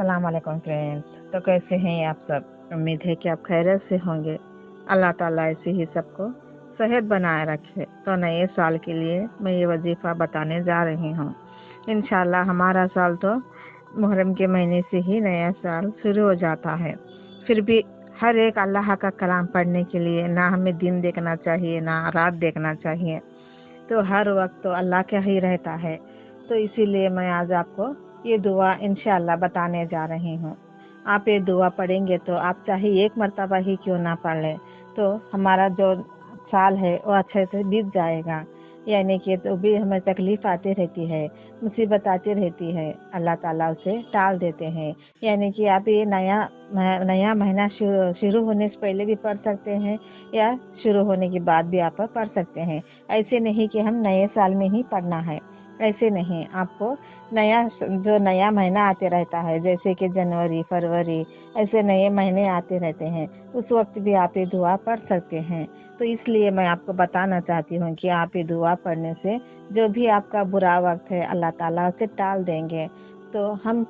अस्सलाम वालेकुम फ्रेंड्स। तो कैसे हैं आप सब? उम्मीद है कि आप खैरियत से होंगे। अल्लाह ताला ऐसे ही सबको सेहत बनाए रखे। तो नए साल के लिए मैं ये वजीफ़ा बताने जा रही हूँ। इंशाल्लाह हमारा साल तो मुहर्रम के महीने से ही नया साल शुरू हो जाता है। फिर भी हर एक अल्लाह का कलाम पढ़ने के लिए ना हमें दिन देखना चाहिए ना रात देखना चाहिए। तो हर वक्त तो अल्लाह का ही रहता है। तो इसीलिए मैं आज आपको ये दुआ इंशाअल्लाह बताने जा रही हूँ। आप ये दुआ पढ़ेंगे तो आप चाहे एक मर्तबा ही क्यों ना पढ़ लें, तो हमारा जो साल है वो अच्छे से बीत जाएगा। यानी कि तो भी हमें तकलीफ आती रहती है, मुसीबत आती रहती है, अल्लाह ताला उसे टाल देते हैं। यानी कि आप ये नया महीना शुरू होने से पहले भी पढ़ सकते हैं या शुरू होने के बाद भी आप पढ़ सकते हैं। ऐसे नहीं कि हम नए साल में ही पढ़ना है, ऐसे नहीं। आपको जो नया महीना आते रहता है, जैसे कि जनवरी फरवरी, ऐसे नए महीने आते रहते हैं, उस वक्त भी आप ये दुआ पढ़ सकते हैं। तो इसलिए मैं आपको बताना चाहती हूँ कि आप ये दुआ पढ़ने से जो भी आपका बुरा वक्त है अल्लाह ताला उसे टाल देंगे। तो हम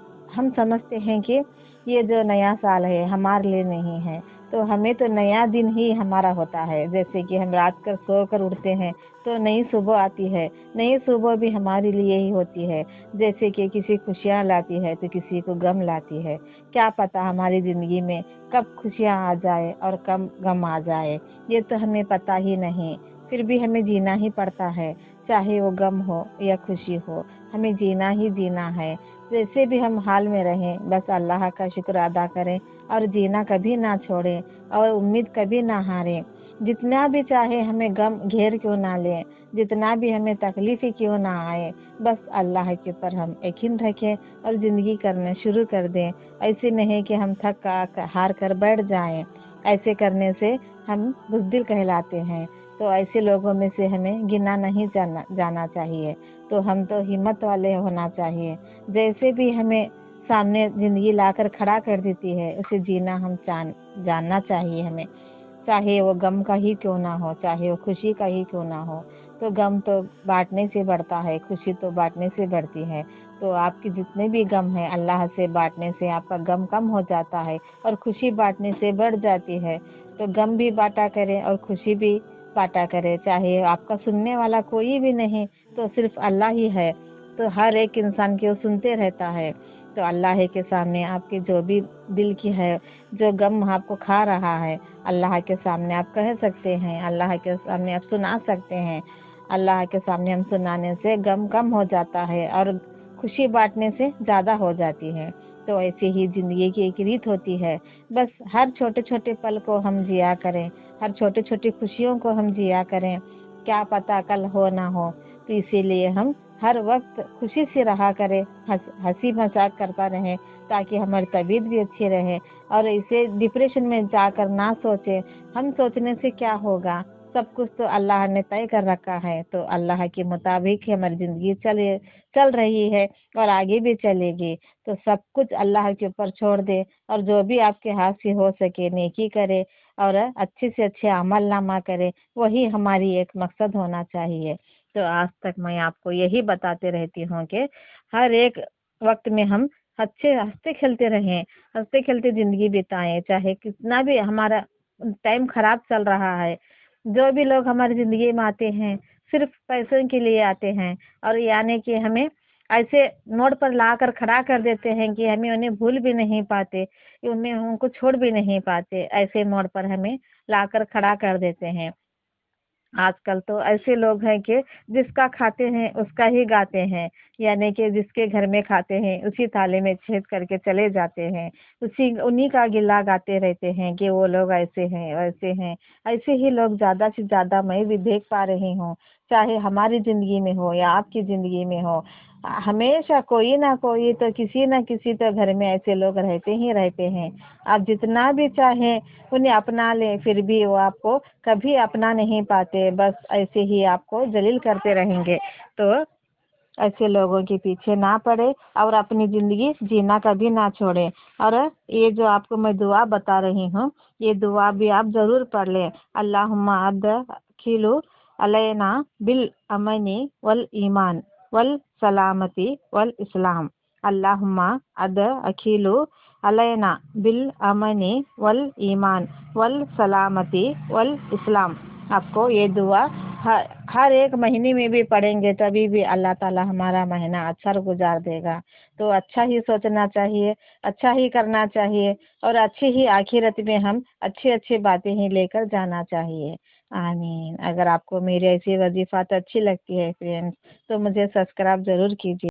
समझते हैं कि ये जो नया साल है हमारे लिए नहीं है, तो हमें तो नया दिन ही हमारा होता है। जैसे कि हम रात को सो कर उठते हैं तो नई सुबह आती है, नई सुबह भी हमारे लिए ही होती है। जैसे कि किसी खुशियाँ लाती है तो किसी को गम लाती है। क्या पता हमारी ज़िंदगी में कब खुशियाँ आ जाए और कब गम आ जाए, ये तो हमें पता ही नहीं। फिर भी हमें जीना ही पड़ता है, चाहे वो गम हो या खुशी हो, हमें जीना ही जीना है। जैसे भी हम हाल में रहें, बस अल्लाह का शुक्र अदा करें और जीना कभी ना छोड़ें और उम्मीद कभी ना हारें। जितना भी चाहे हमें गम घेर क्यों ना लें, जितना भी हमें तकलीफ ही क्यों ना आए, बस अल्लाह के ऊपर हम यकीन रखें और ज़िंदगी करना शुरू कर दें। ऐसे नहीं कि हम थक हार कर बैठ जाएं। ऐसे करने से हम बुज़दिल कहलाते हैं। तो ऐसे लोगों में से हमें गिना नहीं जाना चाहिए। तो हम तो हिम्मत वाले होना चाहिए। जैसे भी हमें सामने ज़िंदगी लाकर खड़ा कर देती है, उसे जीना हम जानना चाहिए हमें। चाहे वो गम का ही क्यों ना हो, चाहे वो खुशी का ही क्यों ना हो। तो गम तो बांटने से बढ़ता है, खुशी तो बांटने से बढ़ती है। तो आपके जितने भी गम है अल्लाह से बांटने से आपका गम कम हो जाता है और खुशी बांटने से बढ़ जाती है। तो गम भी बांटा करें और खुशी भी बांटा करें। चाहे आपका सुनने वाला कोई भी नहीं, तो सिर्फ अल्लाह ही है। तो हर एक इंसान को सुनते रहता है। तो अल्लाह के सामने आपके जो भी दिल की है, जो गम आपको खा रहा है, अल्लाह के सामने आप कह सकते हैं, अल्लाह के सामने आप सुना सकते हैं। अल्लाह के सामने हम सुनाने से गम कम हो जाता है और खुशी बांटने से ज़्यादा हो जाती है। तो ऐसे ही ज़िंदगी की एक रीत होती है। बस हर छोटे छोटे पल को हम जिया करें, हर छोटी छोटी खुशियों को हम जिया करें। क्या पता कल हो ना हो, तो इसीलिए हम हर वक्त खुशी से रहा करें, हंसी मजाक करता रहें, ताकि हमारी तबीयत भी अच्छी रहे और इसे डिप्रेशन में जाकर ना सोचे। हम सोचने से क्या होगा, सब कुछ तो अल्लाह ने तय कर रखा है। तो अल्लाह के मुताबिक ही हमारी ज़िंदगी चल रही है और आगे भी चलेगी। तो सब कुछ अल्लाह के ऊपर छोड़ दे और जो भी आपके हाथ से हो सके नेकी करे और अच्छे से अच्छे अमल नामा करे, वही हमारी एक मकसद होना चाहिए। तो आज तक मैं आपको यही बताते रहती हूँ कि हर एक वक्त में हम अच्छे हंसते खेलते रहें, हंसते खेलते ज़िंदगी बिताएं। चाहे कितना भी हमारा टाइम खराब चल रहा है, जो भी लोग हमारी ज़िंदगी में आते हैं सिर्फ पैसों के लिए आते हैं और यानी कि हमें ऐसे मोड़ पर ला कर खड़ा कर देते हैं कि हमें उन्हें भूल भी नहीं पाते, उन्हें उनको छोड़ भी नहीं पाते। ऐसे मोड़ पर हमें ला कर खड़ा कर देते हैं। आजकल तो ऐसे लोग हैं कि जिसका खाते हैं उसका ही गाते हैं। यानी कि जिसके घर में खाते हैं उसी थाली में छेद करके चले जाते हैं, उसी उन्हीं का गिल्ला गाते रहते हैं कि वो लोग ऐसे हैं वैसे हैं। ऐसे ही लोग ज़्यादा से ज़्यादा मैं भी देख पा रही हूँ, चाहे हमारी ज़िंदगी में हो या आपकी ज़िंदगी में हो। हमेशा कोई ना कोई तो किसी ना किसी तो घर में ऐसे लोग रहते ही रहते हैं। आप जितना भी चाहें उन्हें अपना लें, फिर भी वो आपको कभी अपना नहीं पाते, बस ऐसे ही आपको जलील करते रहेंगे। तो ऐसे लोगों के पीछे ना पड़े और अपनी ज़िंदगी जीना कभी ना छोड़े। और ये जो आपको मैं दुआ बता रही हूँ, ये दुआ भी आप ज़रूर पढ़ लें। अल्लाहुम्मा अदखिलु अलैना बिल अमनी वल ईमान वल सलामती वल इस्लाम। اللہم اد اکیلو علینا بالامن والایمان والسلامتی والاسلام۔ آپ کو یہ دعا ہر ایک مہینے میں بھی پڑھیں گے تبھی بھی اللہ تعالیٰ ہمارا مہینہ اچھا گزار دے گا۔ تو اچھا ہی سوچنا چاہیے، اچھا ہی کرنا چاہیے، اور اچھی ہی آخرت میں ہم اچھی باتیں ہی لے کر جانا چاہیے۔ آمین۔ اگر آپ کو میری ایسی وظیفات اچھی لگتی ہے فرینڈس تو مجھے سبسکرائب ضرور کیجیے۔